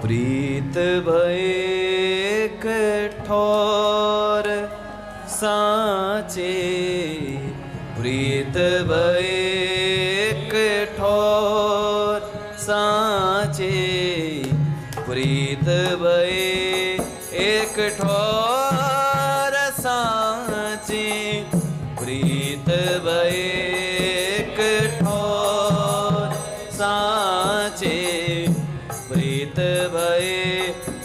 प्रीत भये कठोर साचे, प्रीत भये कठोर साचे, प्रीत भये एक ठोर साचे, प्रीत भये कठोर साचे, प्रीत भये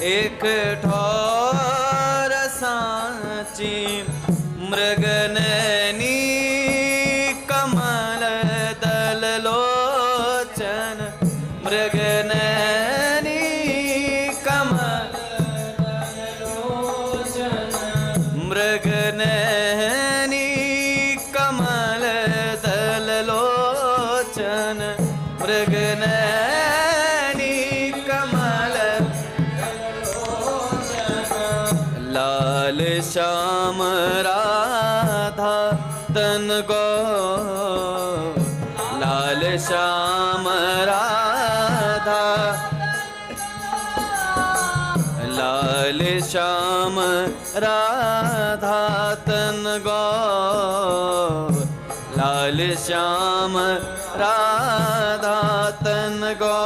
एक ठोर साची, मृगनयनी कमल दल लोचन, मृगनयनी कमल दल लोचन, मृगनयनी कमल दल लोचन, मृगनयनी कमल लाल श्याम राधा तन गो, लाल श्याम राधा, लाल श्याम राधा तन गो, लाल श्याम राधा तन गो,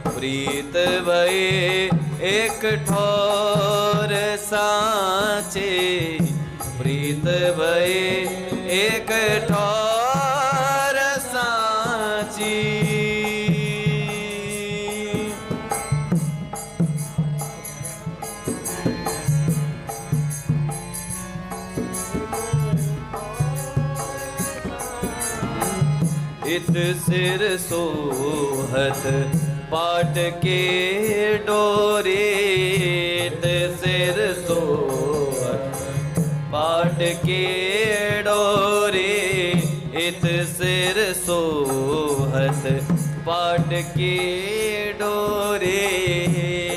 प्रीत भये एक ठोर साचे, प्रीत भये एक ठोर साची। इत सिर सोहत पाट के डोरे, इत सिर सोहत पाट के डोरे, इत सिर सोहत पाट के डोरे,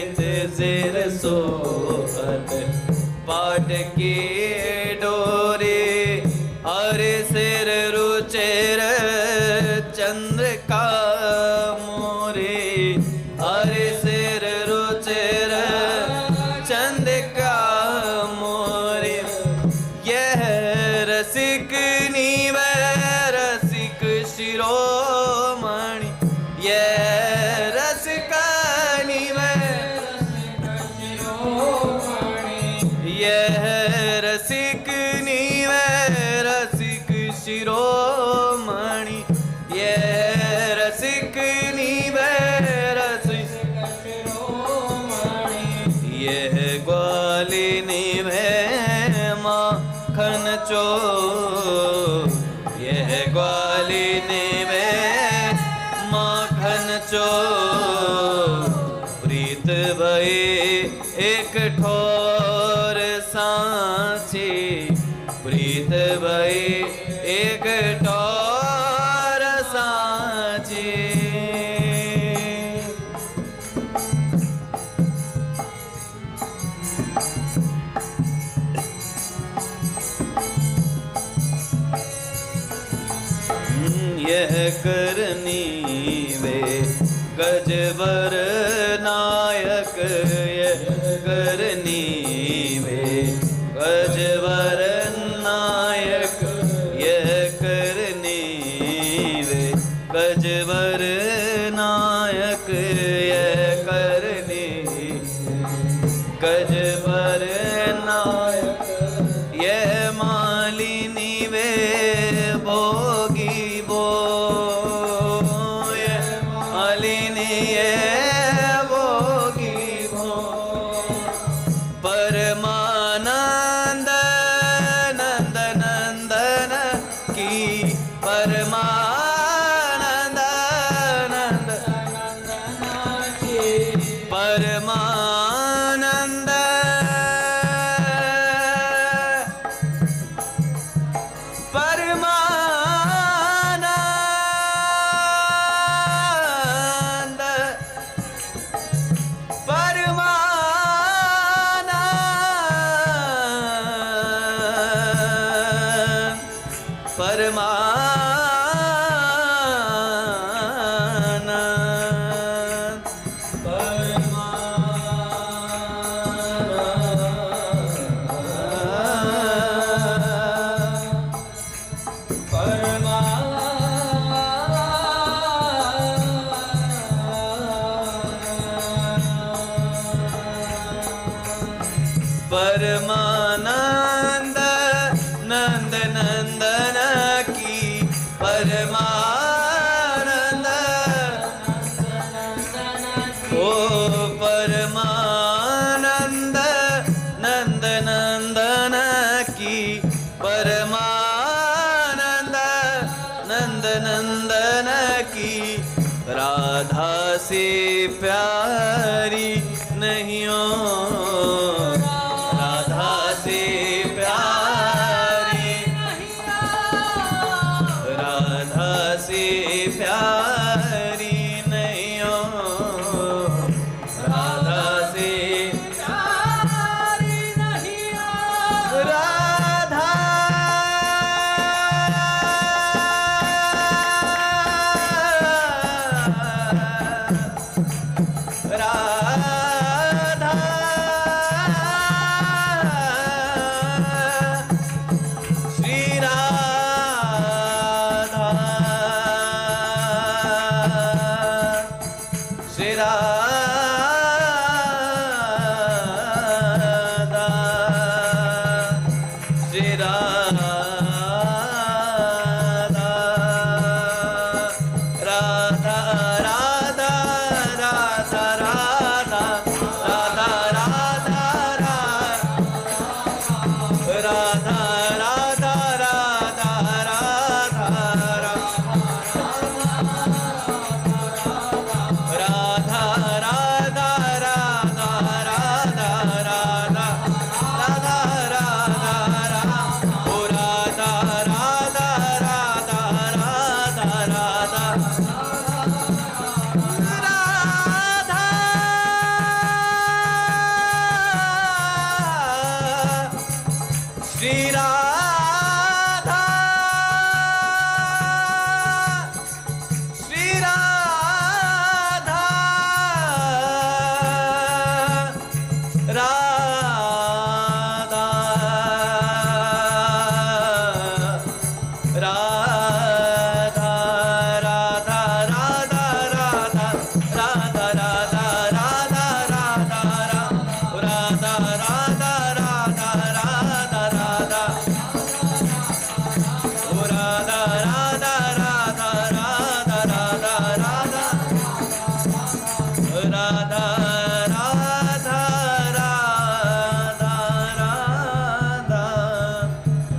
इत सिर सोहत पाट के डोरे, हरे सिर रुचिर चंद्र का मोरे, हरे सिर रुचिर चंद्र का मोरे, यह रसिक नीव रसिक शिरोमणि, यह रसिक नीव यह रसिक नीव रसिक शिरोमणि, यह रसिक नीव रसिक शिरोमणि, यह ग्वालिनी में माखन चो, यह ग्वालिनी में माखन चो, प्रीत भये एक ठोर साचे, प्रीत भये एक ठोर साचे। यह करनी वे गजबर नायक, यह करनी वे गजबर नायक, यह करनी वे गजबर नायक, यह करनी गजबर नायक, यह मालिनी वे भोगी भोग, परमानंद नंद नंदन की परमानंद ओ परमानंद नंद नंदन की परमानंद नंद नंदन की राधा से प्यारी नहीं हो प्यारी नहीं हो राधा से प्यारी नहीं हो राधा राधा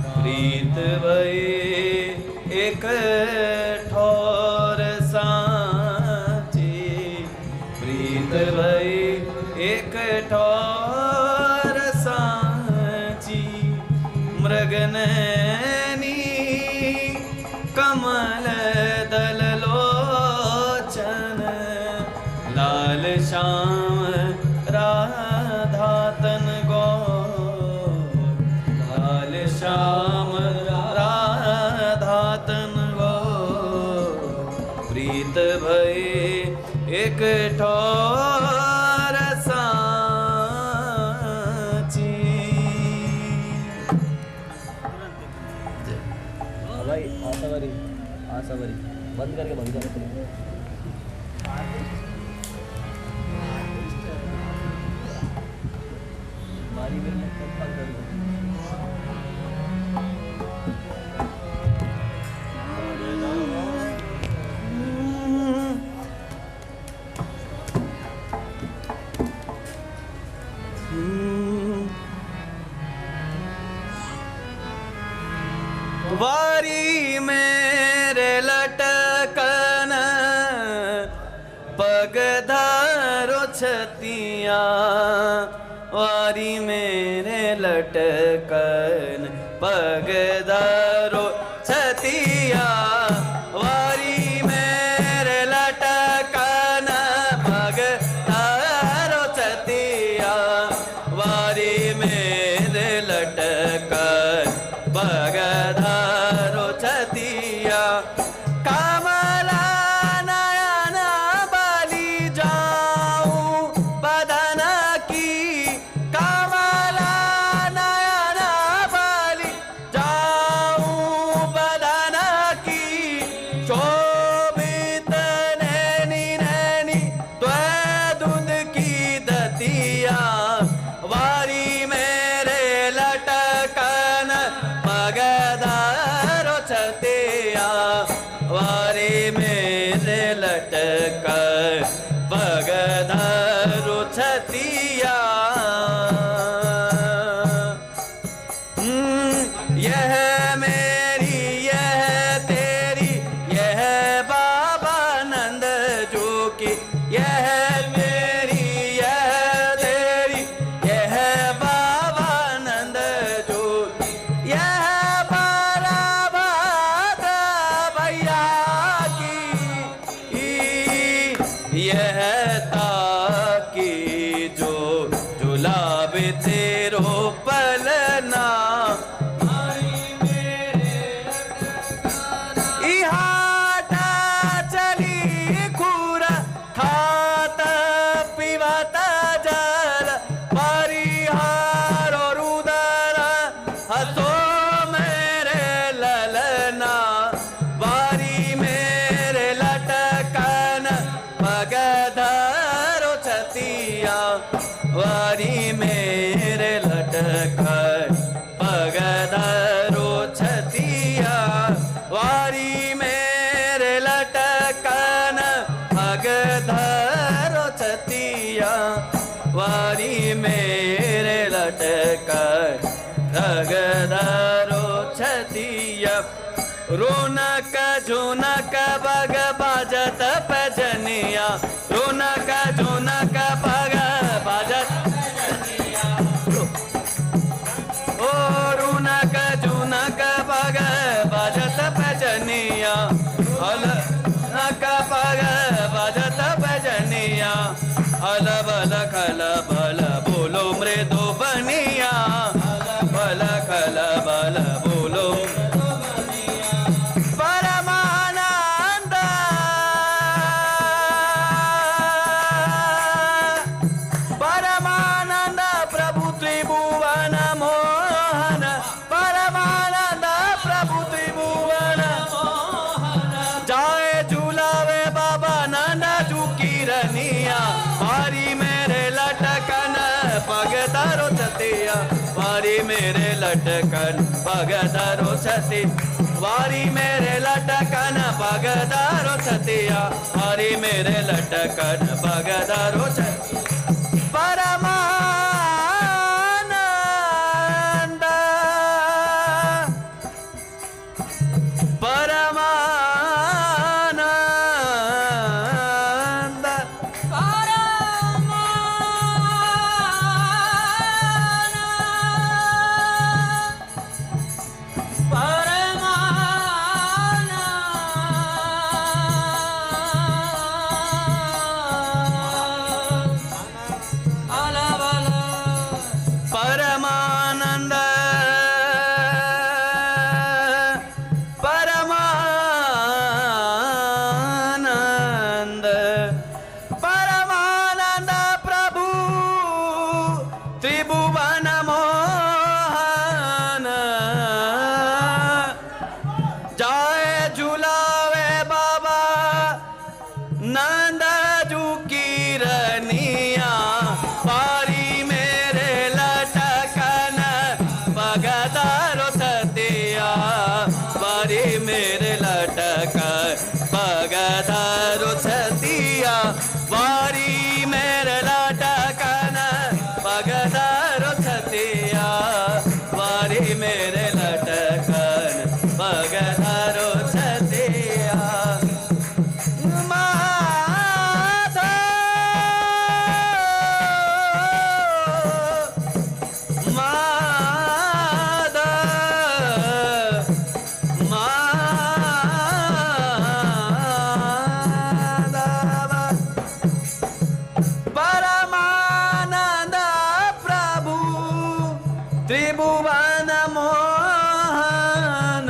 श्री एक ठोर सांची मृगनैनी कमल दल लोचन लाल श्याम राधा तन गो लाल श्याम राधा तन गो प्रीत भई एक ठोर सांची। भाई आसावरी बंद करके बंद कर मारी में बंद कर वारी मेरे लटकन पग धारो छतिया वारी मेरे लटकन पग धारो छतिया वारी मेरे लटकन पग धारो छतिया वारी मेरे लटकन पग धारो छतिया ललना इहाटा चली खूर खात पिवत जल परिहार और उदर हसो मेरे ललना वारी मेरे लटकन पगधरो छतिया वारी मेरे लटकन पगधरो छतिया वारी मेरे लटकन पगधरो छतिया वारी मेरे लटकन पगधरो छतिया रोनक झुनक बग बाजत पजनिया रोनक झुनक बग बाजत ओ रोनक झुनक बग बाजत पजनिया हल नक बग बाजत पजनिया हल बल खल बल बोलो मृदु बनिया बल खल बल बोलो परमानंद परमानंद प्रभु त्रिभुवन मोहन परमानंद प्रभु त्रिभुवन जाए झूलावे बाबा नंद झुकीरनिया वारी मेरे लटकन पगधरो छतिया वारी मेरे लटकन पगधरो छती वारी मेरे लटकन पगधरो छतिया वारी मेरे लटकन पगधरो छतिया परमानंद परमानंद परमानंद परमानंद परमानंद प्रभु त्रिभुवन मोहन जाए झूलावे बाबा नंद झुकीरनिया वारी मेरे लटकन पगधरो छतिया वारी मेरे लटकन पगधरो छतिया वारी मेरे लटकन पगधरो छतिया वारी मेरे लटकन पगधरो छतिया परमानंद प्रभु त्रिभुवन मोहन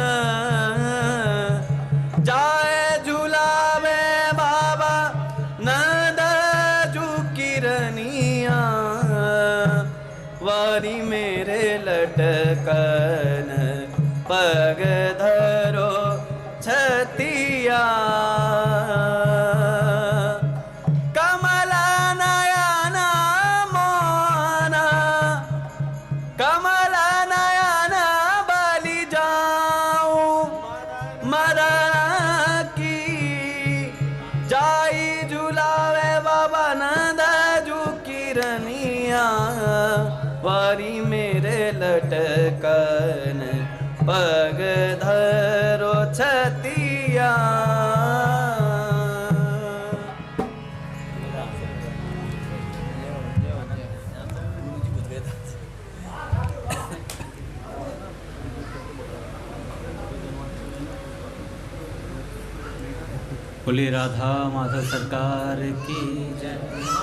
जाए झूलावे बाबा नंद झुकीरनिया वारी मेरे लटकन पगधरो छतिया कमल नयन मोहन कमल नयन बलि जाऊं मदन की जाई झूलावे बाबा नंद झुकीरनिया वारी मेरे लटकन पगधरो छतिया बोली राधा माधव सरकार की जय।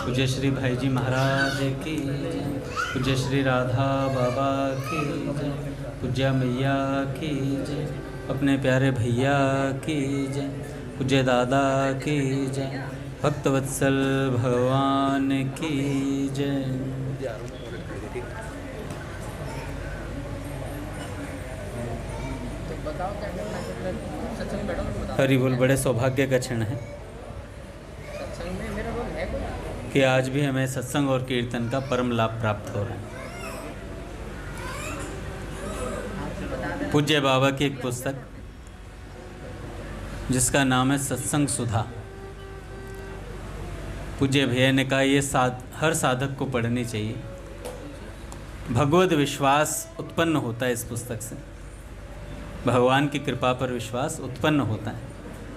पूज्य श्री भाई जी महाराज की जय। पूज्य श्री राधा बाबा की जय। पूज्य मैया की जय। अपने प्यारे भैया की जय। पूज्य दादा की जय। भक्तवत्सल भगवान की जय। हरि बोल। बड़े सौभाग्य का क्षण है कि आज भी हमें सत्संग और कीर्तन का परम लाभ प्राप्त हो रहा है। पूज्य बाबा की एक पुस्तक जिसका नाम है सत्संग सुधा। पूज्य भैया ने कहा ये हर साधक को पढ़नी चाहिए। भगवद विश्वास उत्पन्न होता है इस पुस्तक से। भगवान की कृपा पर विश्वास उत्पन्न होता है।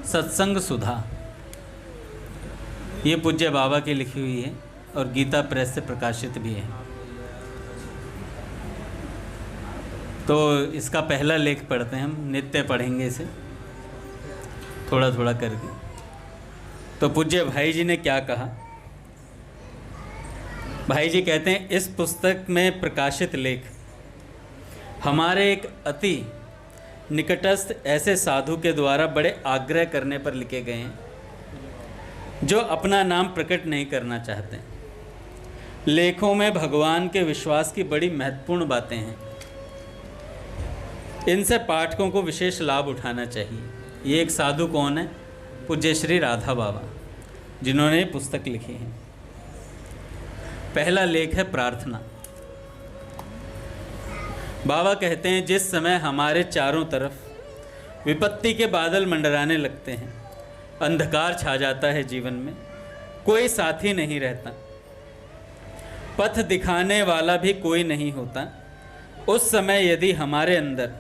सत्संग सुधा ये पूज्य बाबा की लिखी हुई है और गीता प्रेस से प्रकाशित भी है। तो इसका पहला लेख पढ़ते हैं हम। नित्य पढ़ेंगे इसे थोड़ा थोड़ा करके। तो पूज्य भाई जी ने क्या कहा। भाई जी कहते हैं इस पुस्तक में प्रकाशित लेख हमारे एक अति निकटस्थ ऐसे साधु के द्वारा बड़े आग्रह करने पर लिखे गए हैं जो अपना नाम प्रकट नहीं करना चाहते। लेखों में भगवान के विश्वास की बड़ी महत्वपूर्ण बातें हैं। इनसे पाठकों को विशेष लाभ उठाना चाहिए। ये एक साधु कौन है? पूज्य श्री राधा बाबा, जिन्होंने ये पुस्तक लिखी है। पहला लेख है प्रार्थना। बाबा कहते हैं जिस समय हमारे चारों तरफ विपत्ति के बादल मंडराने लगते हैं, अंधकार छा जाता है जीवन में, कोई साथी नहीं रहता, पथ दिखाने वाला भी कोई नहीं होता, उस समय यदि हमारे अंदर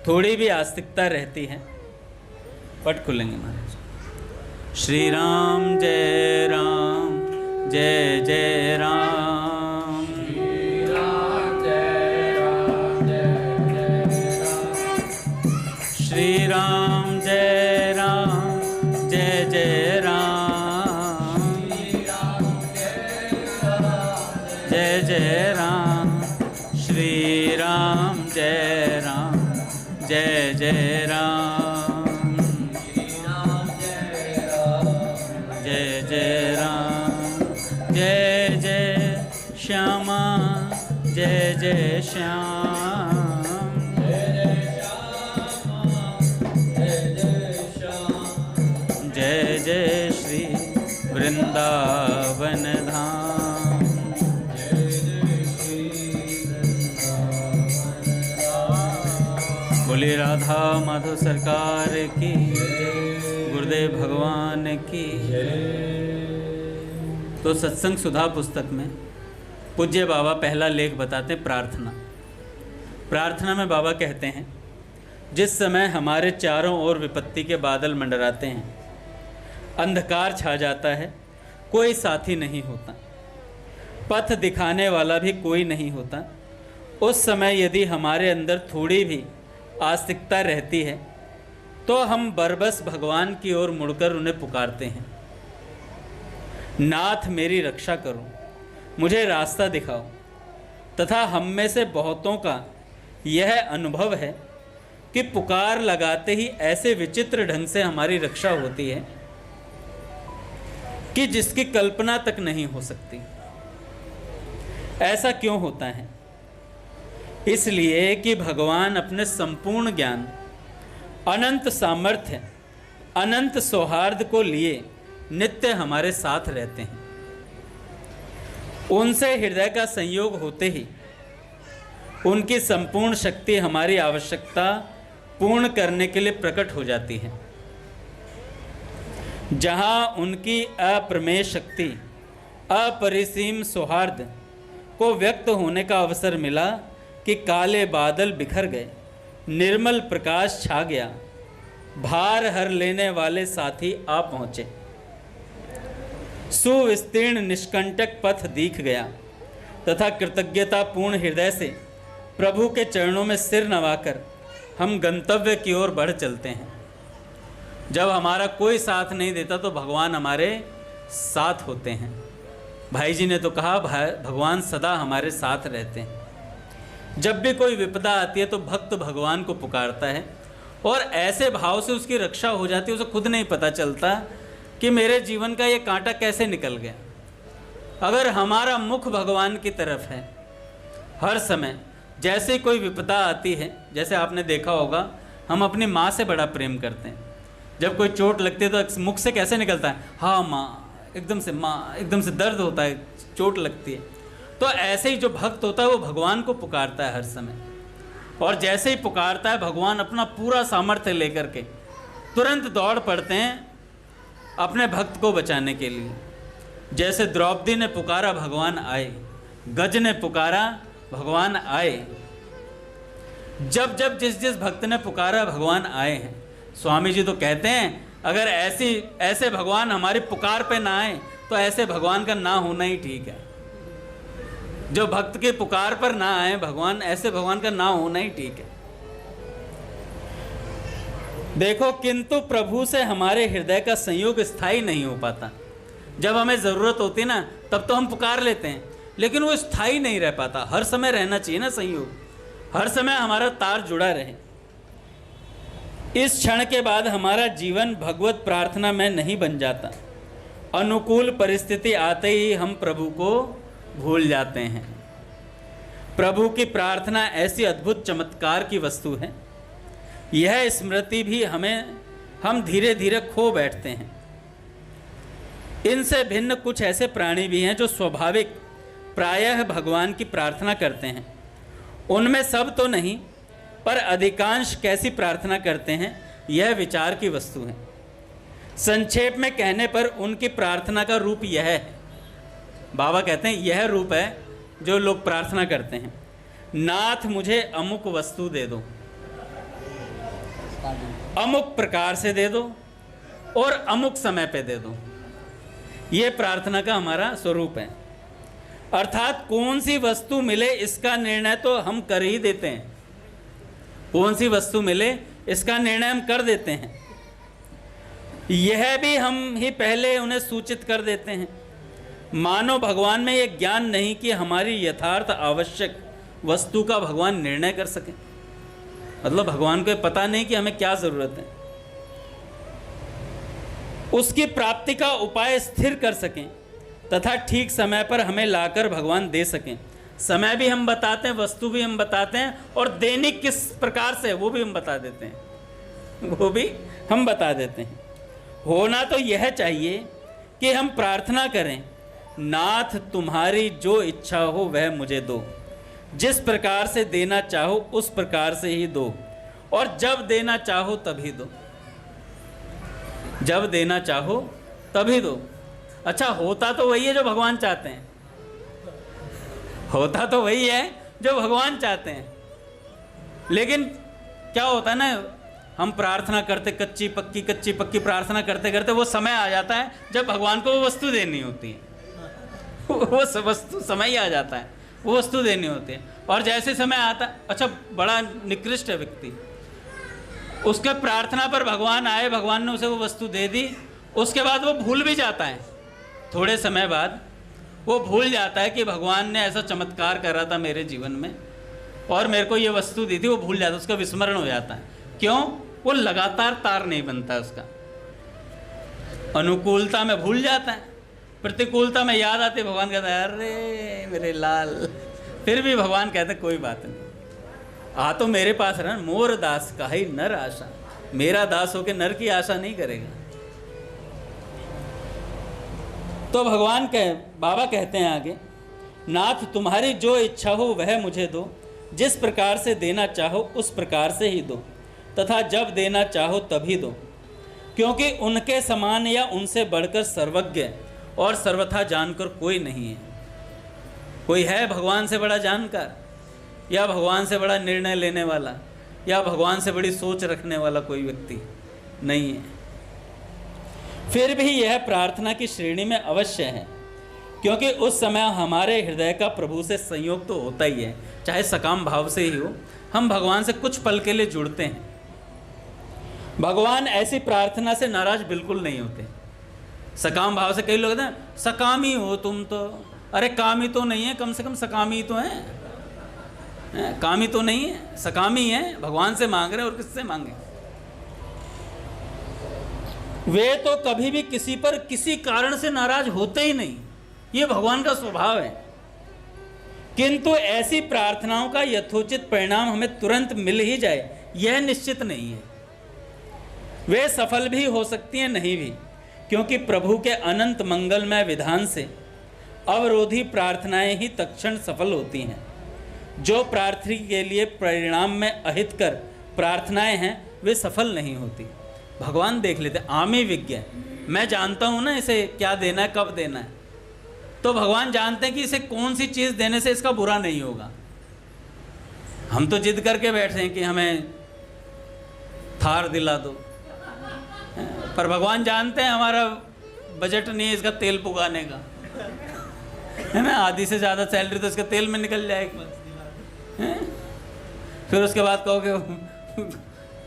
थोड़ी भी आस्तिकता रहती है। पट खुलेंगे महाराज। श्री राम जय राम जय जय राम। श्री राम जय राम जय जय राम। जय जय राम। श्री राम जय राम जय जय राम। जय जय राम। जय जय श्यामा जय जय श्याम। जय जय श्री वृंदावन धाम। बोले राधा माधव सरकार की, गुरुदेव भगवान की। तो सत्संग सुधा पुस्तक में पूज्य बाबा पहला लेख बताते हैं प्रार्थना। प्रार्थना में बाबा कहते हैं जिस समय हमारे चारों ओर विपत्ति के बादल मंडराते हैं, अंधकार छा जाता है, कोई साथी नहीं होता, पथ दिखाने वाला भी कोई नहीं होता, उस समय यदि हमारे अंदर थोड़ी भी आस्तिकता रहती है तो हम बरबस भगवान की ओर मुड़कर उन्हें पुकारते हैं, नाथ मेरी रक्षा करो, मुझे रास्ता दिखाओ। तथा हम में से बहुतों का यह अनुभव है कि पुकार लगाते ही ऐसे विचित्र ढंग से हमारी रक्षा होती है कि जिसकी कल्पना तक नहीं हो सकती। ऐसा क्यों होता है? इसलिए कि भगवान अपने संपूर्ण ज्ञान, अनंत सामर्थ्य, अनंत सौहार्द को लिए नित्य हमारे साथ रहते हैं। उनसे हृदय का संयोग होते ही उनकी संपूर्ण शक्ति हमारी आवश्यकता पूर्ण करने के लिए प्रकट हो जाती है। जहाँ उनकी अप्रमेय शक्ति, अपरिसीम सौहार्द को व्यक्त होने का अवसर मिला कि काले बादल बिखर गए, निर्मल प्रकाश छा गया, भार हर लेने वाले साथी आ पहुँचे, सुविस्तीर्ण निष्कंटक पथ दिख गया तथा कृतज्ञता पूर्ण हृदय से प्रभु के चरणों में सिर नवाकर हम गंतव्य की ओर बढ़ चलते हैं। जब हमारा कोई साथ नहीं देता तो भगवान हमारे साथ होते हैं। भाई जी ने तो कहा भगवान सदा हमारे साथ रहते हैं। जब भी कोई विपदा आती है तो भक्त भगवान को पुकारता है और ऐसे भाव से उसकी रक्षा हो जाती है, उसे खुद नहीं पता चलता कि मेरे जीवन का ये कांटा कैसे निकल गया। अगर हमारा मुख भगवान की तरफ है हर समय, जैसे कोई विपदा आती है, जैसे आपने देखा होगा हम अपनी माँ से बड़ा प्रेम करते हैं। जब कोई चोट लगती है तो मुख से कैसे निकलता है, हाँ माँ, एकदम से माँ, एकदम से दर्द होता है, चोट लगती है। तो ऐसे ही जो भक्त होता है वो भगवान को पुकारता है हर समय, और जैसे ही पुकारता है भगवान अपना पूरा सामर्थ्य लेकर के तुरंत दौड़ पड़ते हैं अपने भक्त को बचाने के लिए। जैसे द्रौपदी ने पुकारा भगवान आए, गज ने पुकारा भगवान आए। जब जब जिस जिस भक्त ने पुकारा भगवान आए हैं। स्वामी जी तो कहते हैं अगर ऐसे भगवान हमारी पुकार पे ना आए तो ऐसे भगवान का ना होना ही ठीक है। जो भक्त के पुकार पर ना आए भगवान, ऐसे भगवान का ना होना ही ठीक है। देखो, किंतु प्रभु से हमारे हृदय का संयोग स्थायी नहीं हो पाता। जब हमें ज़रूरत होती ना तब तो हम पुकार लेते हैं, लेकिन वो स्थायी नहीं रह पाता। हर समय रहना चाहिए ना संयोग, हर समय हमारा तार जुड़ा रहे। इस क्षण के बाद हमारा जीवन भगवत प्रार्थना में नहीं बन जाता। अनुकूल परिस्थिति आते ही हम प्रभु को भूल जाते हैं। प्रभु की प्रार्थना ऐसी अद्भुत चमत्कार की वस्तु है, यह स्मृति भी हम धीरे धीरे खो बैठते हैं। इनसे भिन्न कुछ ऐसे प्राणी भी हैं जो स्वाभाविक प्रायः भगवान की प्रार्थना करते हैं। उनमें सब तो नहीं, पर अधिकांश कैसी प्रार्थना करते हैं, यह विचार की वस्तु है। संक्षेप में कहने पर उनकी प्रार्थना का रूप यह है। बाबा कहते हैं यह रूप है जो लोग प्रार्थना करते हैं, नाथ मुझे अमुक वस्तु दे दो, अमुक प्रकार से दे दो और अमुक समय पे दे दो। ये प्रार्थना का हमारा स्वरूप है। अर्थात कौन सी वस्तु मिले इसका निर्णय तो हम कर ही देते हैं। कौन सी वस्तु मिले इसका निर्णय हम कर देते हैं। यह भी हम ही पहले उन्हें सूचित कर देते हैं। मानो भगवान में यह ज्ञान नहीं कि हमारी यथार्थ आवश्यक वस्तु का भगवान निर्णय कर सके। मतलब भगवान को पता नहीं कि हमें क्या ज़रूरत है, उसकी प्राप्ति का उपाय स्थिर कर सकें तथा ठीक समय पर हमें लाकर भगवान दे सकें। समय भी हम बताते हैं, वस्तु भी हम बताते हैं, और देनी किस प्रकार से वो भी हम बता देते हैं, वो भी हम बता देते हैं। होना तो यह चाहिए कि हम प्रार्थना करें, नाथ तुम्हारी जो इच्छा हो वह मुझे दो, जिस प्रकार से देना चाहो उस प्रकार से ही दो, और जब देना चाहो तभी दो। जब देना चाहो तभी दो। अच्छा, होता तो वही है जो भगवान चाहते हैं, होता तो वही है जो भगवान चाहते हैं। लेकिन क्या होता है ना, हम प्रार्थना करते कच्ची पक्की प्रार्थना करते करते वो समय आ जाता है जब भगवान को वो वस्तु देनी होती है। वो वस्तु समय ही आ जाता है, वो वस्तु देनी होती है। और जैसे समय आता, अच्छा बड़ा निकृष्ट है व्यक्ति, उसके प्रार्थना पर भगवान आए, भगवान ने उसे वो वस्तु दे दी, उसके बाद वो भूल भी जाता है। थोड़े समय बाद वो भूल जाता है कि भगवान ने ऐसा चमत्कार करा था मेरे जीवन में और मेरे को ये वस्तु दी थी। वो भूल जाता है, उसका विस्मरण हो जाता है। क्यों? वो लगातार तार नहीं बनता उसका। अनुकूलता में भूल जाता है, प्रतिकूलता में याद आती, भगवान कहता है अरे मेरे लाल। फिर भी भगवान कहते कोई बात नहीं, आ तो मेरे पास रहा, मोर दास का ही नर आशा। मेरा दास होके नर की आशा नहीं करेगा। तो बाबा कहते हैं आगे, नाथ तुम्हारी जो इच्छा हो वह मुझे दो, जिस प्रकार से देना चाहो उस प्रकार से ही दो, तथा जब देना चाहो तभी दो, क्योंकि उनके समान या उनसे बढ़कर सर्वज्ञ और सर्वथा जानकर कोई नहीं है। कोई है भगवान से बड़ा जानकार, या भगवान से बड़ा निर्णय लेने वाला, या भगवान से बड़ी सोच रखने वाला कोई व्यक्ति नहीं है। फिर भी यह प्रार्थना की श्रेणी में अवश्य है, क्योंकि उस समय हमारे हृदय का प्रभु से संयोग तो होता ही है, चाहे सकाम भाव से ही हो। हम भगवान से कुछ पल के लिए जुड़ते हैं। भगवान ऐसी प्रार्थना से नाराज बिल्कुल नहीं होते। सकाम भाव से कई लोग कहते हैं सकामी हो तुम तो, अरे कामी तो नहीं है, कम से कम सकामी तो है, कामी तो नहीं है, सकामी है। भगवान से मांग रहे और किससे मांगे? वे तो कभी भी किसी पर किसी कारण से नाराज होते ही नहीं, ये भगवान का स्वभाव है। किंतु ऐसी प्रार्थनाओं का यथोचित परिणाम हमें तुरंत मिल ही जाए यह निश्चित नहीं है। वे सफल भी हो सकती हैं, नहीं भी, क्योंकि प्रभु के अनंत मंगलमय विधान से अवरोधी प्रार्थनाएं ही तत्क्षण सफल होती हैं। जो प्रार्थी के लिए परिणाम में अहितकर प्रार्थनाएं हैं वे सफल नहीं होती। भगवान देख लेते, आमी विज्ञ, मैं जानता हूँ ना इसे क्या देना है, कब देना है, तो भगवान जानते हैं कि इसे कौन सी चीज़ देने से इसका बुरा नहीं होगा। हम तो जिद करके बैठे हैं कि हमें थार दिला दो, पर भगवान जानते हैं हमारा बजट नहीं है इसका तेल पुगाने का, है ना। आधी से ज़्यादा सैलरी तो इसके तेल में निकल जाएगी, फिर उसके बाद कहोगे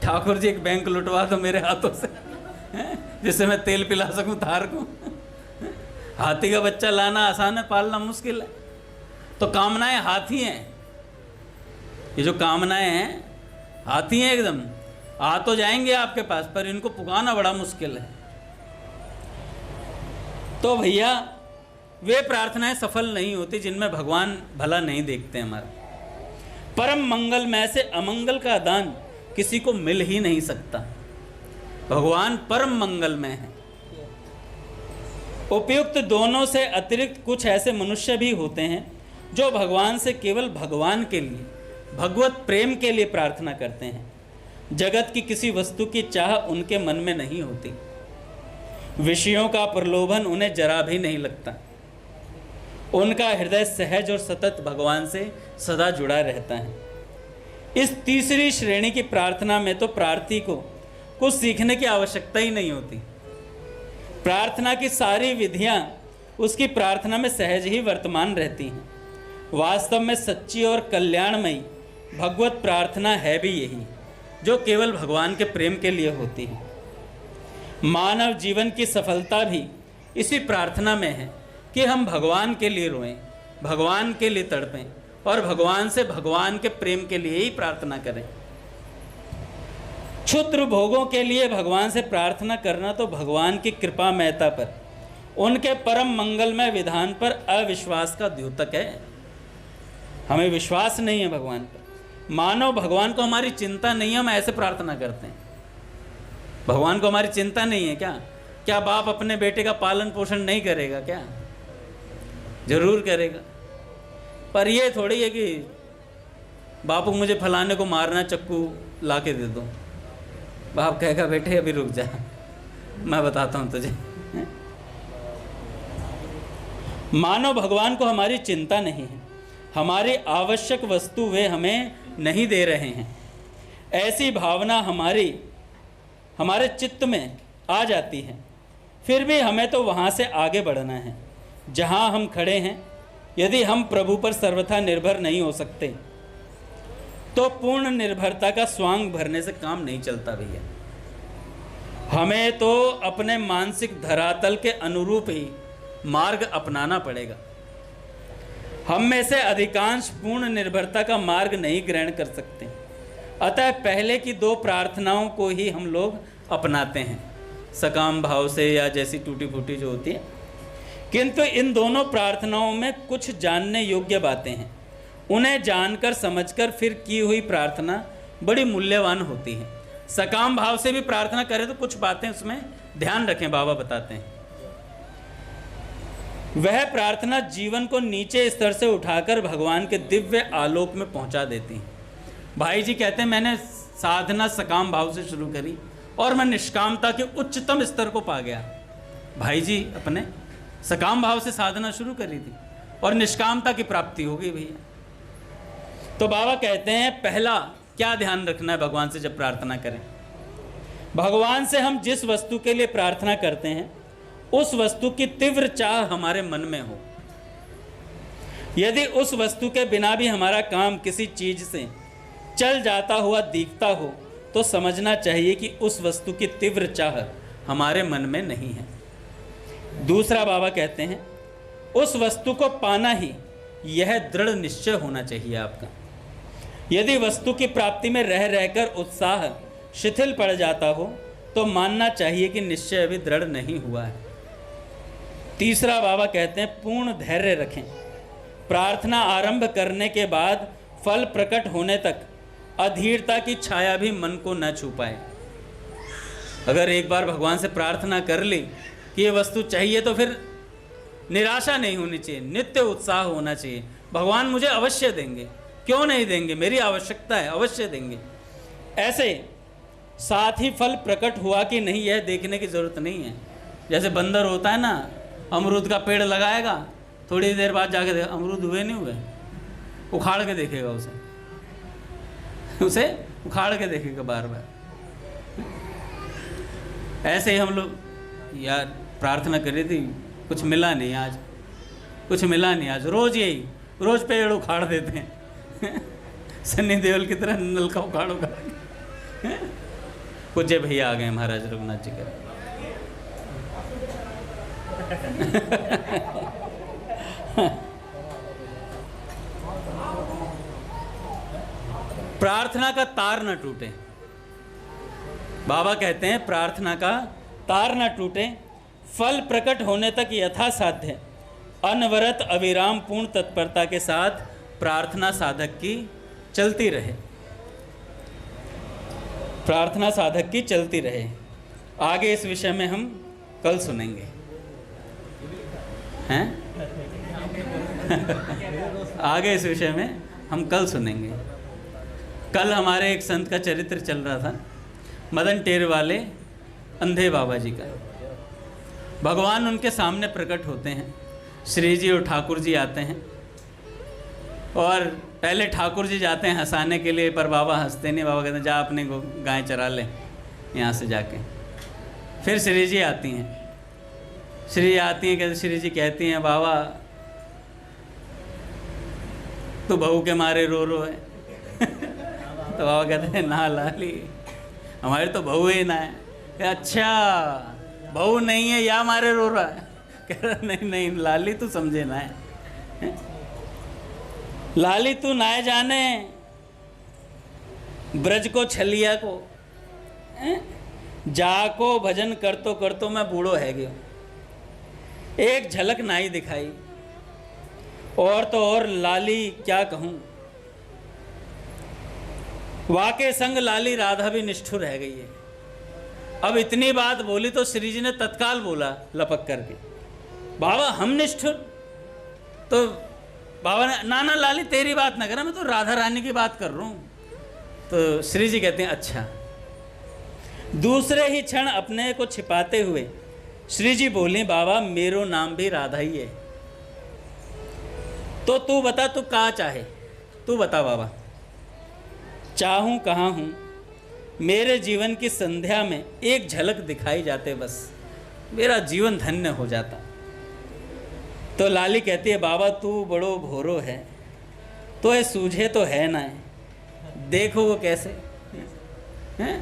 ठाकुर जी एक बैंक लुटवा दो मेरे हाथों से, जिससे मैं तेल पिला सकूं थार को। हाथी का बच्चा लाना आसान है, पालना मुश्किल है। तो कामनाएं हाथी हैं, ये जो कामनाएं हैं हाथी हैं एकदम, आ तो जाएंगे आपके पास पर इनको पुकाना बड़ा मुश्किल है। तो भैया वे प्रार्थनाएं सफल नहीं होती जिनमें भगवान भला नहीं देखते हमारा। परम मंगलमय से अमंगल का दान किसी को मिल ही नहीं सकता। भगवान परम मंगलमय है। उपयुक्त दोनों से अतिरिक्त कुछ ऐसे मनुष्य भी होते हैं जो भगवान से केवल भगवान के लिए, भगवत प्रेम के लिए प्रार्थना करते हैं। जगत की किसी वस्तु की चाह उनके मन में नहीं होती, विषयों का प्रलोभन उन्हें जरा भी नहीं लगता। उनका हृदय सहज और सतत भगवान से सदा जुड़ा रहता है। इस तीसरी श्रेणी की प्रार्थना में तो प्रार्थी को कुछ सीखने की आवश्यकता ही नहीं होती। प्रार्थना की सारी विधियां उसकी प्रार्थना में सहज ही वर्तमान रहती हैं। वास्तव में सच्ची और कल्याणमयी भगवत प्रार्थना है भी यही, जो केवल भगवान के प्रेम के लिए होती है। मानव जीवन की सफलता भी इसी प्रार्थना में है कि हम भगवान के लिए रोएं, भगवान के लिए तड़पें और भगवान से भगवान के प्रेम के लिए ही प्रार्थना करें। क्षुद्र भोगों के लिए भगवान से प्रार्थना करना तो भगवान की कृपा महता पर, उनके परम मंगलमय विधान पर अविश्वास का द्योतक है। हमें विश्वास नहीं है भगवान पर। मानो भगवान को हमारी चिंता नहीं है, हम ऐसे प्रार्थना करते हैं। भगवान को हमारी चिंता नहीं है क्या? क्या बाप अपने बेटे का पालन पोषण नहीं करेगा क्या? जरूर करेगा। पर ये थोड़ी है कि बापू मुझे फलाने को मारना, चक्कू ला के दे दो। बाप कहेगा बेटे अभी रुक जा, मैं बताता हूँ तुझे। मानो भगवान को हमारी चिंता नहीं है, हमारी आवश्यक वस्तु वे हमें नहीं दे रहे हैं। ऐसी भावना हमारे चित्त में आ जाती है। फिर भी हमें तो वहाँ से आगे बढ़ना है जहाँ हम खड़े हैं। यदि हम प्रभु पर सर्वथा निर्भर नहीं हो सकते तो पूर्ण निर्भरता का स्वांग भरने से काम नहीं चलता भैया। हमें तो अपने मानसिक धरातल के अनुरूप ही मार्ग अपनाना पड़ेगा। हम में से अधिकांश पूर्ण निर्भरता का मार्ग नहीं ग्रहण कर सकते। अतः पहले की दो प्रार्थनाओं को ही हम लोग अपनाते हैं, सकाम भाव से या जैसी टूटी फूटी जो होती है। किंतु इन दोनों प्रार्थनाओं में कुछ जानने योग्य बातें हैं। उन्हें जानकर समझकर फिर की हुई प्रार्थना बड़ी मूल्यवान होती है। सकाम भाव से भी प्रार्थना करें तो कुछ बातें उसमें ध्यान रखें, बाबा बताते हैं। वह प्रार्थना जीवन को नीचे स्तर से उठाकर भगवान के दिव्य आलोक में पहुंचा देती है। भाई जी कहते हैं मैंने साधना सकाम भाव से शुरू करी और मैं निष्कामता के उच्चतम स्तर को पा गया। भाई जी अपने सकाम भाव से साधना शुरू करी थी और निष्कामता की प्राप्ति हो गई भैया। तो बाबा कहते हैं पहला क्या ध्यान रखना है भगवान से जब प्रार्थना करें। भगवान से हम जिस वस्तु के लिए प्रार्थना करते हैं उस वस्तु की तीव्र चाह हमारे मन में हो। यदि उस वस्तु के बिना भी हमारा काम किसी चीज से चल जाता हुआ दिखता हो तो समझना चाहिए कि उस वस्तु की तीव्र चाह हमारे मन में नहीं है। दूसरा बाबा कहते हैं, उस वस्तु को पाना ही यह दृढ़ निश्चय होना चाहिए आपका। यदि वस्तु की प्राप्ति में रह रहकर उत्साह शिथिल पड़ जाता हो तो मानना चाहिए कि निश्चय अभी दृढ़ नहीं हुआ है। तीसरा बाबा कहते हैं, पूर्ण धैर्य रखें। प्रार्थना आरंभ करने के बाद फल प्रकट होने तक अधीरता की छाया भी मन को न छू पाए। अगर एक बार भगवान से प्रार्थना कर ली कि ये वस्तु चाहिए तो फिर निराशा नहीं होनी चाहिए, नित्य उत्साह होना चाहिए। भगवान मुझे अवश्य देंगे, क्यों नहीं देंगे, मेरी आवश्यकता है, अवश्य देंगे। ऐसे साथ ही फल प्रकट हुआ कि नहीं यह देखने की ज़रूरत नहीं है। जैसे बंदर होता है ना, अमरूद का पेड़ लगाएगा, थोड़ी देर बाद जाके देख अमरूद हुए नहीं हुए, उखाड़ के देखेगा उसे उखाड़ के देखेगा बार बार। ऐसे ही हम लोग यार प्रार्थना कर रही थी, कुछ मिला नहीं आज, कुछ मिला नहीं आज, रोज़ यही, रोज़ पेड़ उखाड़ देते हैं सन्नी देओल की तरह नल का उखाड़ उखाड़। पूज्य भैया आ गए महाराज रघुनाथ जी के। प्रार्थना का तार न टूटे। बाबा कहते हैं प्रार्थना का तार न टूटे, फल प्रकट होने तक यथासाध्य अनवरत अविराम पूर्ण तत्परता के साथ प्रार्थना साधक की चलती रहे। प्रार्थना साधक की चलती रहे। आगे इस विषय में हम कल सुनेंगे हैं आगे इस विषय में हम कल सुनेंगे। कल हमारे एक संत का चरित्र चल रहा था, मदन टेर वाले अंधे बाबा जी का। भगवान उनके सामने प्रकट होते हैं, श्री जी और ठाकुर जी आते हैं, और पहले ठाकुर जी जाते हैं हंसाने के लिए, पर बाबा हंसते नहीं। बाबा कहते हैं जा अपने को गाय चरा ले यहाँ से जाके। फिर श्री जी आती हैं, श्री आती हैं, कहते श्री जी कहती हैं बाबा तो बहू के मारे रो रो है तो बाबा कहते हैं ना लाली, हमारे तो बहू ही ना है। अच्छा बहू नहीं है या मारे रो रहा है? कह रहा नहीं नहीं लाली तू समझे ना है, लाली तू ना जाने ब्रज को छलिया को जाको भजन करतो मैं बूढ़ो है गयो। एक झलक नाई दिखाई, और तो और लाली क्या कहूँ, वाके संग लाली राधा भी निष्ठुर रह गई है। अब इतनी बात बोली तो श्री जी ने तत्काल बोला लपक करके, बाबा हम निष्ठुर? तो बाबा ने ना ना लाली तेरी बात ना करा, मैं तो राधा रानी की बात कर रहा हूँ। तो श्री जी कहते हैं अच्छा। दूसरे ही क्षण अपने को छिपाते हुए श्री जी बोले बाबा मेरो नाम भी राधा ही है, तो तू बता तू कहाँ चाहे, तू बता बाबा। चाहूँ कहाँ हूँ, मेरे जीवन की संध्या में एक झलक दिखाई जाते बस मेरा जीवन धन्य हो जाता। तो लाली कहती है बाबा तू बड़ो भोरो है, तो ये सूझे तो है ना है, देखो वो कैसे हैं,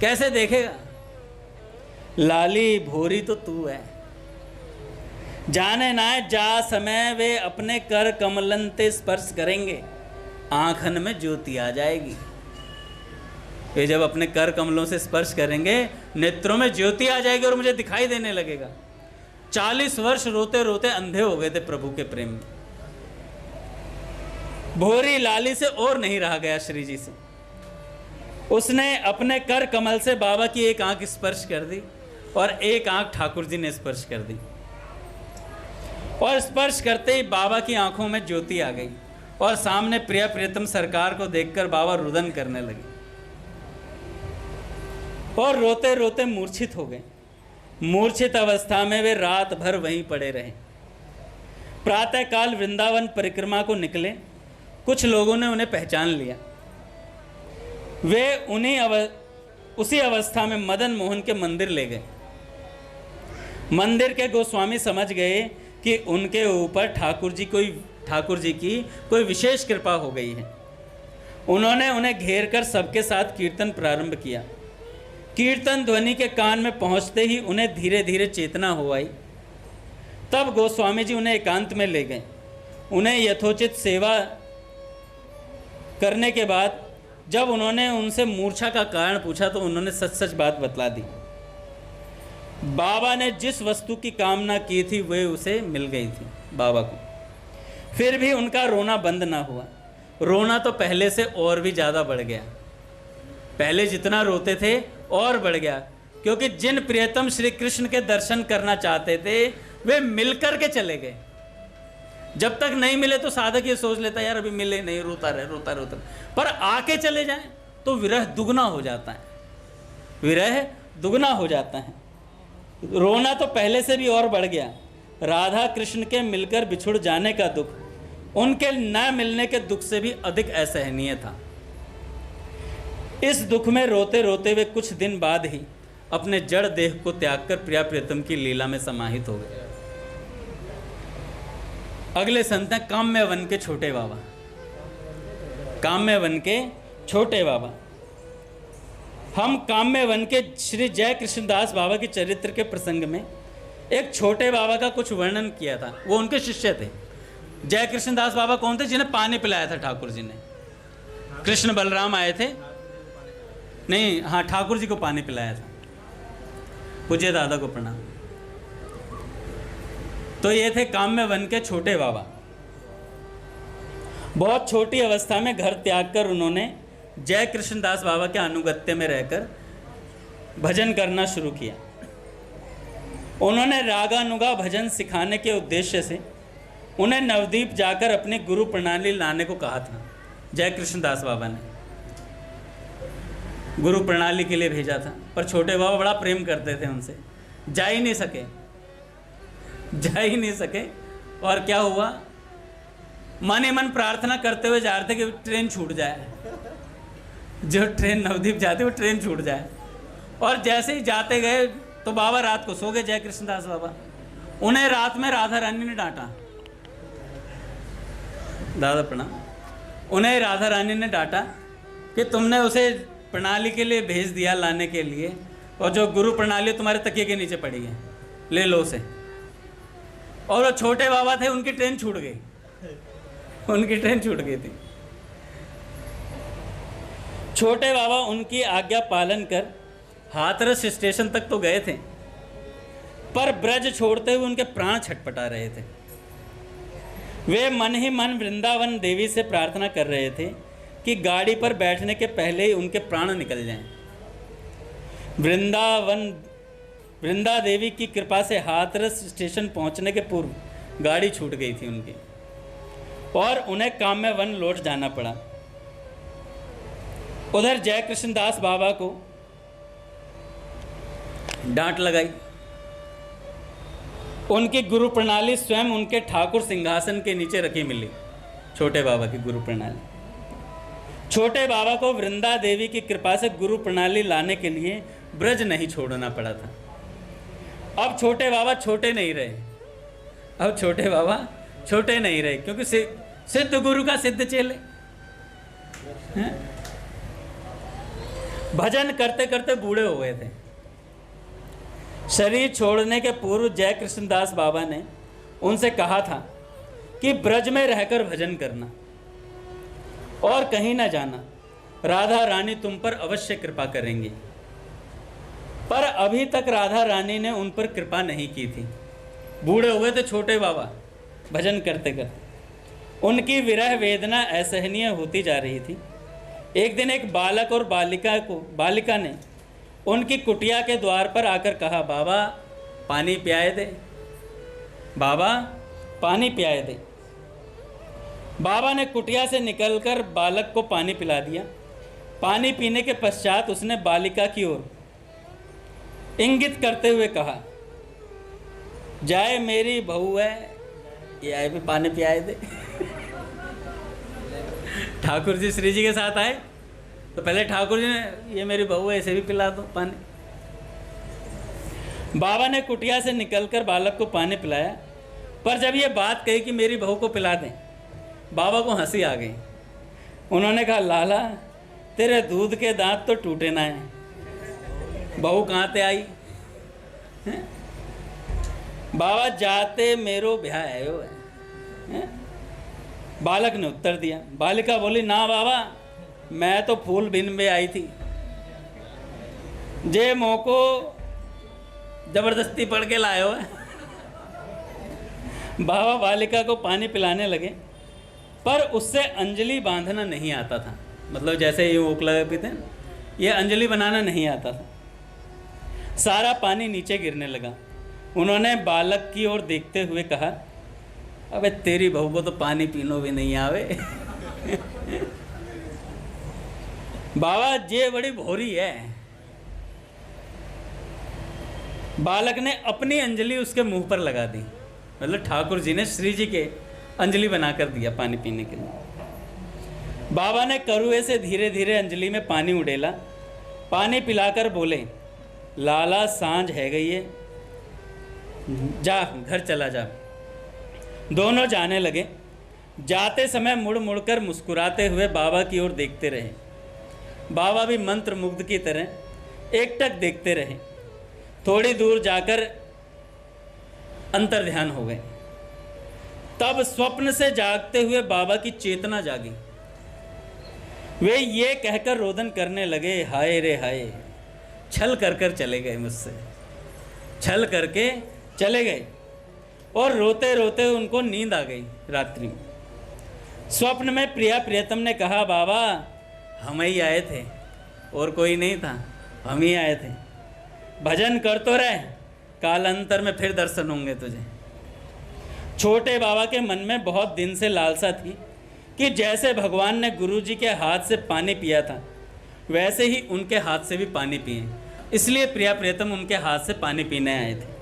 कैसे देखेगा। लाली भोरी तो तू है, जाने ना जा समय वे अपने कर कमलन ते स्पर्श करेंगे, आंखन में ज्योति आ जाएगी। ये जब अपने कर कमलों से स्पर्श करेंगे नेत्रों में ज्योति आ जाएगी और मुझे दिखाई देने लगेगा। 40 वर्ष रोते रोते अंधे हो गए थे प्रभु के प्रेम में। भोरी लाली से और नहीं रहा गया श्री जी से। उसने अपने कर कमल से बाबा की एक आंख स्पर्श कर दी और एक आंख ठाकुर जी ने स्पर्श कर दी, और स्पर्श करते ही बाबा की आंखों में ज्योति आ गई और सामने प्रिय प्रियतम सरकार को देखकर बाबा रुदन करने लगे और रोते रोते मूर्छित हो गए। मूर्छित अवस्था में वे रात भर वहीं पड़े रहे। प्रातःकाल वृंदावन परिक्रमा को निकले। कुछ लोगों ने उन्हें पहचान लिया। वे उसी अवस्था में मदन मोहन के मंदिर ले गए। मंदिर के गोस्वामी समझ गए कि उनके ऊपर ठाकुर जी की कोई विशेष कृपा हो गई है उन्होंने उन्हें घेर कर सबके साथ कीर्तन प्रारंभ किया। कीर्तन ध्वनि के कान में पहुंचते ही उन्हें धीरे धीरे चेतना हो आई। तब गोस्वामी जी उन्हें एकांत में ले गए। उन्हें यथोचित सेवा करने के बाद जब उन्होंने उनसे मूर्छा का कारण पूछा तो उन्होंने सच सच बात बतला दी। बाबा ने जिस वस्तु की कामना की थी वह उसे मिल गई थी बाबा को। फिर भी उनका रोना बंद ना हुआ। रोना तो पहले से और भी ज़्यादा बढ़ गया। पहले जितना रोते थे और बढ़ गया, क्योंकि जिन प्रियतम श्री कृष्ण के दर्शन करना चाहते थे वे मिलकर के चले गए। जब तक नहीं मिले तो साधक ये सोच लेता यार अभी मिले नहीं, रोता रहे रोता रहे रोता रहे। पर आके चले जाएं तो विरह दुगना हो जाता है, विरह दुगना हो जाता है। रोना तो पहले से भी और बढ़ गया। राधा कृष्ण के मिलकर बिछुड़ जाने का दुख उनके न मिलने के दुख से भी अधिक असहनीय था। इस दुख में रोते रोते वे कुछ दिन बाद ही अपने जड़ देह को त्याग कर प्रिया प्रियतम की लीला में समाहित हो गए। अगले संत हैं काम्य वन के छोटे बाबा। काम्य वन के छोटे बाबा। हम काम्य वन के श्री जय कृष्णदास बाबा के चरित्र के प्रसंग में एक छोटे बाबा का कुछ वर्णन किया था। वो उनके शिष्य थे। जय कृष्णदास बाबा कौन थे? जिन्हें पानी पिलाया था ठाकुर जी ने। कृष्ण बलराम आए थे, नहीं हाँ, ठाकुर जी को पानी पिलाया था। पूज्य दादा को प्रणाम। तो ये थे काम्य वन के छोटे बाबा। बहुत छोटी अवस्था में घर त्याग कर उन्होंने जय कृष्णदास बाबा के अनुगत्य में रहकर भजन करना शुरू किया। उन्होंने रागानुगा भजन सिखाने के उद्देश्य से उन्हें नवद्वीप जाकर अपनी गुरु प्रणाली लाने को कहा था। जय कृष्णदास बाबा ने गुरु प्रणाली के लिए भेजा था, पर छोटे बाबा बड़ा प्रेम करते थे उनसे, जा ही नहीं सके। और क्या हुआ, मन ही मन प्रार्थना करते हुए जा रहे थे कि ट्रेन छूट जाए, जो ट्रेन नवद्वीप जाती वो ट्रेन छूट जाए। और जैसे ही जाते गए तो बाबा रात को सो गए। जय कृष्णदास बाबा, उन्हें रात में राधा रानी ने डांटा। दादा प्रणाम। उन्हें राधा रानी ने डांटा कि तुमने उसे प्रणाली के लिए भेज दिया लाने के लिए, और जो गुरु प्रणाली तुम्हारे तकिए के नीचे पड़ी है, ले लो उसे। और वो छोटे बाबा थे, उनकी ट्रेन छूट गई, उनकी ट्रेन छूट गई थी। छोटे बाबा उनकी आज्ञा पालन कर हाथरस स्टेशन तक तो गए थे, पर ब्रज छोड़ते हुए उनके प्राण छटपटा रहे थे। वे मन ही मन वृंदावन देवी से प्रार्थना कर रहे थे कि गाड़ी पर बैठने के पहले ही उनके प्राण निकल जाएं। वृंदा देवी की कृपा से हाथरस स्टेशन पहुंचने के पूर्व गाड़ी छूट गई थी उनकी, और उन्हें काम्य वन लौट जाना पड़ा। उधर जय कृष्णदास बाबा को डांट लगाई। उनकी गुरु प्रणाली स्वयं उनके ठाकुर सिंहासन के नीचे रखी मिली। छोटे बाबा की गुरु प्रणाली। छोटे बाबा को वृंदा देवी की कृपा से गुरु प्रणाली लाने के लिए ब्रज नहीं छोड़ना पड़ा था। अब छोटे बाबा छोटे नहीं रहे। अब छोटे बाबा छोटे नहीं रहे, क्योंकि सिद्ध गुरु का सिद्ध चेले हैं? भजन करते करते बूढ़े हो गए थे। शरीर छोड़ने के पूर्व जय कृष्णदास बाबा ने उनसे कहा था कि ब्रज में रहकर भजन करना और कहीं ना जाना, राधा रानी तुम पर अवश्य कृपा करेंगी। पर अभी तक राधा रानी ने उन पर कृपा नहीं की थी। बूढ़े हो गए थे छोटे बाबा भजन करते करते। उनकी विरह वेदना असहनीय होती जा रही थी। एक दिन एक बालक और बालिका ने उनकी कुटिया के द्वार पर आकर कहा, बाबा पानी पियाए दे, बाबा पानी पियाए दे। बाबा ने कुटिया से निकलकर बालक को पानी पिला दिया। पानी पीने के पश्चात उसने बालिका की ओर इंगित करते हुए कहा, जाए मेरी बहू है, ये आए भी पानी पियाए दे। ठाकुर जी श्री जी के साथ आए तो पहले ठाकुर जी ने, ये मेरी बहू है, इसे भी पिला दो पानी। बाबा ने कुटिया से निकलकर बालक को पानी पिलाया, पर जब ये बात कही कि मेरी बहू को पिला दें, बाबा को हंसी आ गई। उन्होंने कहा लाला तेरे दूध के दांत तो टूटे ना हैं, बहू कहाँ ते आई हैं? बाबा जाते मेरो ब्याह आयो है। बालक ने उत्तर दिया। बालिका बोली ना बाबा, मैं तो फूल बिन में आई थी, जे मोको जबरदस्ती पढ़ के लायो है। बाबा बालिका को पानी पिलाने लगे, पर उससे अंजलि बांधना नहीं आता था। मतलब जैसे ये ओक लगा पीते हैं, ये अंजलि बनाना नहीं आता था। सारा पानी नीचे गिरने लगा। उन्होंने बालक की ओर देखते हुए कहा, अबे तेरी बहू को तो पानी पीनो भी नहीं आवे। बाबा ये बड़ी भोरी है। बालक ने अपनी अंजलि उसके मुंह पर लगा दी। मतलब ठाकुर जी ने श्री जी के अंजलि बनाकर दिया पानी पीने के लिए। बाबा ने करुए से धीरे धीरे अंजलि में पानी उड़ेला। पानी पिलाकर बोले, लाला सांझ है गई है, जा घर चला जा। दोनों जाने लगे। जाते समय मुड़ मुड़कर मुस्कुराते हुए बाबा की ओर देखते रहे। बाबा भी मंत्र मुग्ध की तरह एकटक देखते रहे। थोड़ी दूर जाकर अंतर ध्यान हो गए। तब स्वप्न से जागते हुए बाबा की चेतना जागी। वे ये कहकर रोदन करने लगे, हाय रे हाय, छल कर कर चले गए मुझसे, छल करके चले गए। और रोते रोते उनको नींद आ गई रात्रि में। स्वप्न में प्रिया प्रियतम ने कहा, बाबा हम ही आए थे और कोई नहीं था, हम ही आए थे, भजन कर तो रहे, कालांतर में फिर दर्शन होंगे तुझे। छोटे बाबा के मन में बहुत दिन से लालसा थी कि जैसे भगवान ने गुरु जी के हाथ से पानी पिया था, वैसे ही उनके हाथ से भी पानी पिए। इसलिए प्रिया प्रियतम उनके हाथ से पानी पीने आए थे।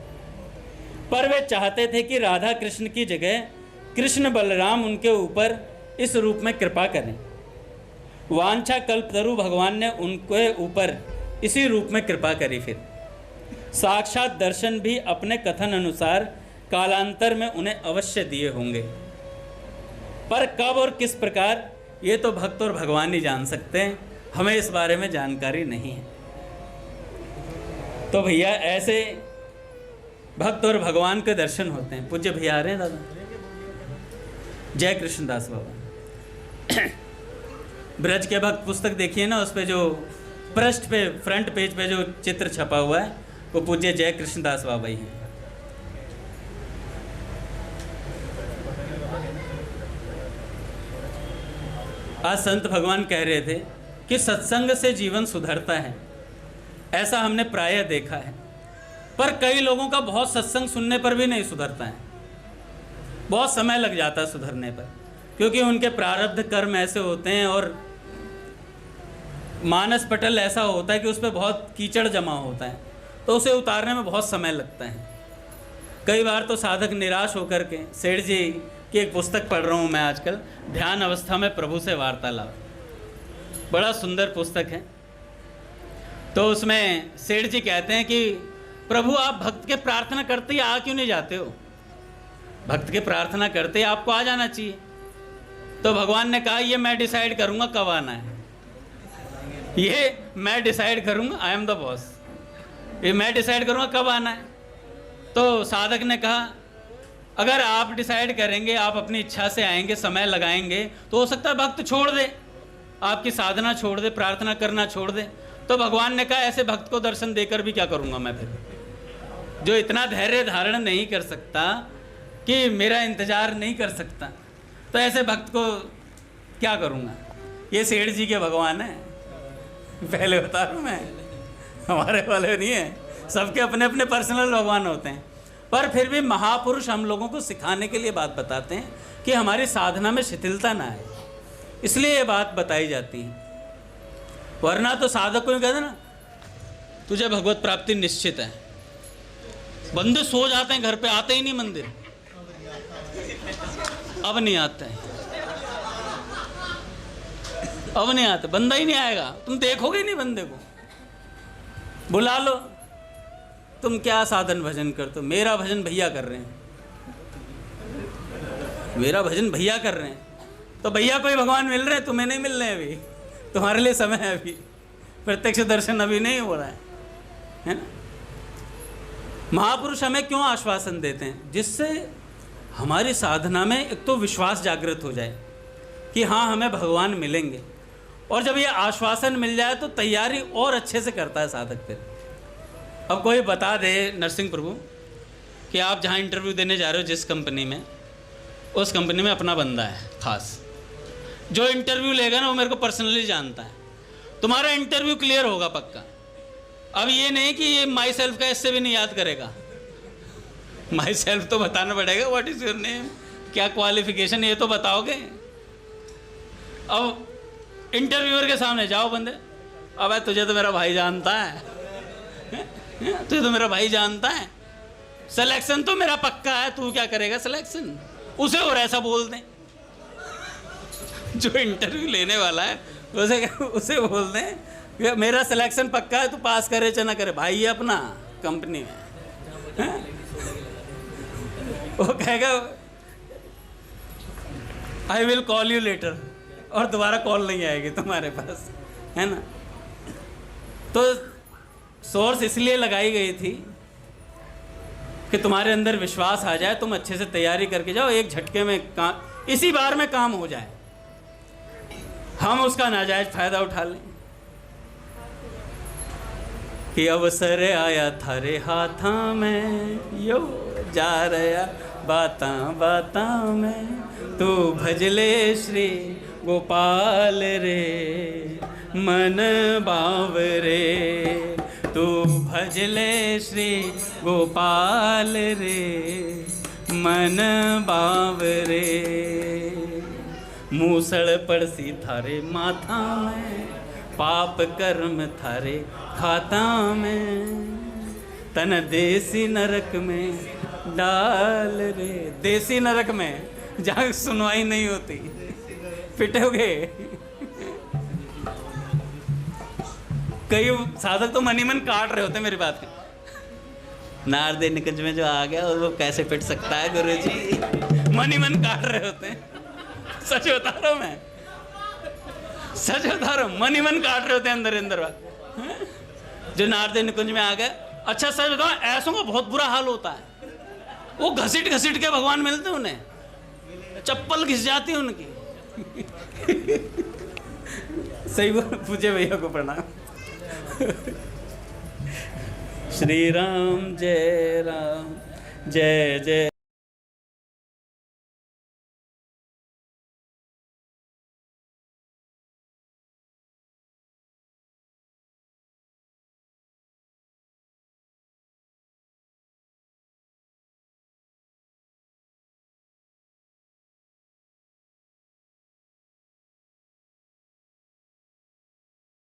पर वे चाहते थे कि राधा कृष्ण की जगह कृष्ण बलराम उनके ऊपर इस रूप में कृपा करें। वांछा कल्पतरु भगवान ने उनके ऊपर इसी रूप में कृपा करी। फिर साक्षात दर्शन भी अपने कथन अनुसार कालांतर में उन्हें अवश्य दिए होंगे, पर कब और किस प्रकार ये तो भक्त और भगवान ही जान सकते हैं, हमें इस बारे में जानकारी नहीं है। तो भैया ऐसे भक्त और भगवान के दर्शन होते हैं। पूज्य भैया आ रहे हैं दादा, जय कृष्णदास बाबा। ब्रज के भक्त पुस्तक देखिए ना, उस पे जो पृष्ठ पे फ्रंट पेज पे जो चित्र छपा हुआ है वो पूज्य जय कृष्णदास बाबा ही हैं। आज संत भगवान कह रहे थे कि सत्संग से जीवन सुधरता है, ऐसा हमने प्रायः देखा है। पर कई लोगों का बहुत सत्संग सुनने पर भी नहीं सुधरता है, बहुत समय लग जाता है सुधरने पर, क्योंकि उनके प्रारब्ध कर्म ऐसे होते हैं और मानस पटल ऐसा होता है कि उस पर बहुत कीचड़ जमा होता है, तो उसे उतारने में बहुत समय लगता है। कई बार तो साधक निराश होकर के, सेठ जी की एक पुस्तक पढ़ रहा हूँ मैं आजकल, ध्यान अवस्था में प्रभु से वार्तालाप, बड़ा सुंदर पुस्तक है। तो उसमें सेठ जी कहते हैं कि प्रभु आप भक्त के प्रार्थना करते ही आ क्यों नहीं जाते हो, भक्त के प्रार्थना करते ही आपको आ जाना चाहिए। तो भगवान ने कहा ये मैं डिसाइड करूंगा कब आना है, ये मैं डिसाइड करूंगा, आई एम द बॉस, ये मैं डिसाइड करूंगा कब आना है। तो साधक ने कहा अगर आप डिसाइड करेंगे, आप अपनी इच्छा से आएंगे, समय लगाएंगे, तो हो सकता है भक्त छोड़ दे, आपकी साधना छोड़ दे, प्रार्थना करना छोड़ दे। तो भगवान ने कहा ऐसे भक्त को दर्शन देकर भी क्या करूंगा मैं, फिर जो इतना धैर्य धारण नहीं कर सकता कि मेरा इंतजार नहीं कर सकता, तो ऐसे भक्त को क्या करूंगा। ये सेठ जी के भगवान है, पहले बता रहा हूँ मैं, हमारे वाले नहीं है, सबके अपने अपने पर्सनल भगवान होते हैं। पर फिर भी महापुरुष हम लोगों को सिखाने के लिए बात बताते हैं कि हमारी साधना में शिथिलता ना आए, इसलिए ये बात बताई जाती है। वरना तो साधक को कहते ना तुझे भगवत प्राप्ति निश्चित है, बंदे सो जाते हैं घर पे, आते ही नहीं मंदिर, अब नहीं आते हैं, अब नहीं आते, बंदा ही नहीं आएगा, तुम देखोगे नहीं बंदे को, बुला लो, तुम क्या साधन भजन करते हो, मेरा भजन भैया कर रहे हैं, मेरा भजन भैया कर रहे हैं, तो भैया कोई भगवान मिल रहे हैं, तुम्हें नहीं मिल रहे हैं अभी, तुम्हारे लिए समय है अभी, प्रत्यक्ष दर्शन अभी नहीं हो रहा है ना। महापुरुष हमें क्यों आश्वासन देते हैं? जिससे हमारी साधना में एक तो विश्वास जागृत हो जाए कि हाँ हमें भगवान मिलेंगे, और जब ये आश्वासन मिल जाए तो तैयारी और अच्छे से करता है साधक फिर। अब कोई बता दे नरसिंह प्रभु कि आप जहाँ इंटरव्यू देने जा रहे हो जिस कंपनी में, उस कंपनी में अपना बंदा है खास, जो इंटरव्यू लेगा ना वो मेरे को पर्सनली जानता है, तुम्हारा इंटरव्यू क्लियर होगा पक्का। अब ये नहीं कि ये माई सेल्फ का इससे भी नहीं याद करेगा, माई सेल्फ तो बताना पड़ेगा, व्हाट इज योर नेम, क्या क्वालिफिकेशन, ये तो बताओगे। अब इंटरव्यूअर के सामने जाओ बंदे, अब तुझे तो मेरा भाई जानता है, तुझे तो मेरा भाई जानता है, सिलेक्शन तो मेरा पक्का है, तू क्या करेगा सिलेक्शन, उसे और ऐसा बोल दें। जो इंटरव्यू लेने वाला है उसे बोल दें मेरा सिलेक्शन पक्का है, तू पास करे चाहे ना करे, भाई है अपना कंपनी में। वो कहेगा I will call you later, और दोबारा कॉल नहीं आएगी तुम्हारे पास, है ना। तो सोर्स इसलिए लगाई गई थी कि तुम्हारे अंदर विश्वास आ जाए, तुम अच्छे से तैयारी करके जाओ, एक झटके में काम, इसी बार में काम हो जाए, हम उसका नाजायज फायदा उठा लें कि अवसर आया थारे हाथा में, यो जा रहा बाता बाता में, तू भजले श्री गोपाल रे मन बावरे, तू भजले श्री गोपाल रे मन बावरे, मूसड़ पड़सी थारे माथा में, पाप कर्म थारे खाता में, तन देसी नरक में डाल रे, देसी नरक में जहाँ सुनवाई नहीं होती, पिटोगे। कई साधक तो मन ही मन काट रहे होते मेरी बात की, नारदे निकुंज में जो आ गया और वो कैसे पिट सकता है गुरुजी, मन ही मन काट रहे होते हैं। सच बता रहा हूं मैं, सच बता रहा हूं, मन ही मन काट रहे होते हैं अंदर अंदर बात। जो नारदे निकुंज में आ गए, अच्छा सच बताओ ऐसों का बहुत बुरा हाल होता है, वो घसीट घसीट के भगवान मिलते हैं उन्हें, चप्पल घिस जाती है उनकी। सही पूछे भैया को प्रणाम। श्री राम जय जय।